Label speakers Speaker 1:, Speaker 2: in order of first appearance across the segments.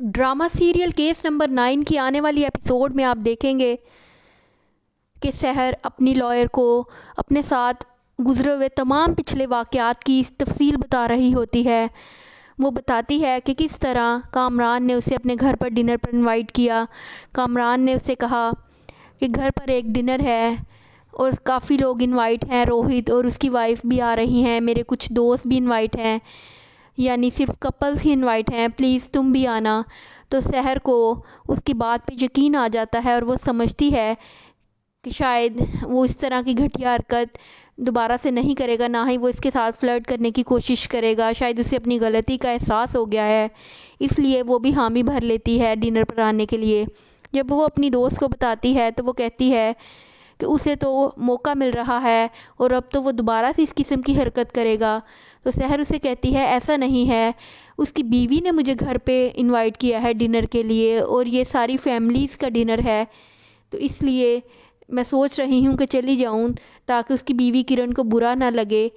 Speaker 1: Drama serial case number 9 की आने वाली एपिसोड में आप देखेंगे कि सहर अपनी लॉयर को अपने साथ गुजरे हुए तमाम पिछले वाक़यात की तफसील बता रही होती है। वो बताती है कि किस तरह कामरान ने उसे अपने घर पर डिनर पर इनवाइट किया। कामरान ने उसे कहा कि घर पर एक डिनर है और काफ़ी लोग इनवाइट हैं, रोहित और उसकी वाइफ भी आ रही हैं, मेरे कुछ दोस्त भी इनवाइट हैं, यानी सिर्फ कपल्स ही इनवाइट हैं, प्लीज़ तुम भी आना। तो सहर को उसकी बात पे यकीन आ जाता है और वो समझती है कि शायद वो इस तरह की घटिया हरकत दोबारा से नहीं करेगा, ना ही वो इसके साथ फ्लर्ट करने की कोशिश करेगा। शायद उसे अपनी गलती का एहसास हो गया है, इसलिए वो भी हामी भर लेती है डिनर पर आने के लिए। जब वो अपनी दोस्त को बताती है तो वो कहती है कि उसे तो मौका मिल रहा है और अब तो वो दोबारा से इस किस्म की हरकत करेगा। तो सहर उसे कहती है ऐसा नहीं है, उसकी बीवी ने मुझे घर पे इनवाइट किया है डिनर के लिए और ये सारी फैमिलीज़ का डिनर है, तो इसलिए मैं सोच रही हूँ कि चली जाऊँ ताकि उसकी बीवी किरण को बुरा ना लगे,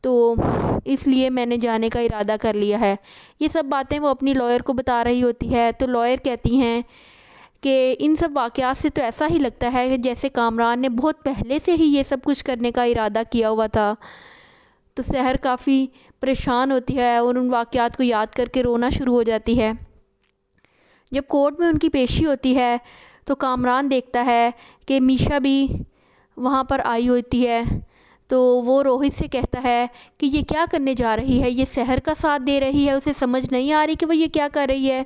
Speaker 1: तो इसलिए मैंने जाने का इरादा कर लिया है। ये सब बातें वो अपनी लॉयर को बता रही होती है। तो लॉयर कहती हैं कि इन सब वाक़यात से तो ऐसा ही लगता है कि जैसे कामरान ने बहुत पहले से ही ये सब कुछ करने का इरादा किया हुआ था। तो सहर काफ़ी परेशान होती है और उन वाक़यात को याद करके रोना शुरू हो जाती है। जब कोर्ट में उनकी पेशी होती है तो कामरान देखता है कि मीशा भी वहाँ पर आई होती है। तो वो रोहित से कहता है कि ये क्या करने जा रही है, ये सहर का साथ दे रही है, उसे समझ नहीं आ रही कि वो ये क्या कर रही है।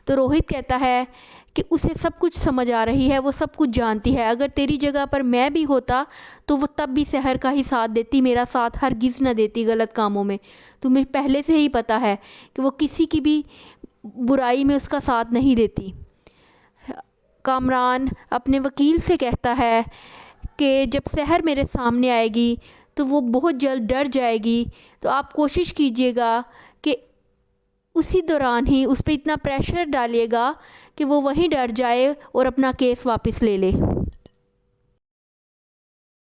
Speaker 1: तो रोहित कहता है कि उसे सब कुछ समझ आ रही है, वो सब कुछ जानती है, अगर तेरी जगह पर मैं भी होता तो वो तब भी सहर का ही साथ देती, मेरा साथ हरगिज़ न देती गलत कामों में। तुम्हें पहले से ही पता है कि वो किसी की भी बुराई में उसका साथ नहीं देती। कामरान अपने वकील से कहता है कि जब सहर मेरे सामने आएगी तो वो बहुत जल्द डर जाएगी, तो आप कोशिश कीजिएगा कि उसी दौरान ही उस पर इतना प्रेशर डालिएगा कि वो वहीं डर जाए और अपना केस वापस ले ले।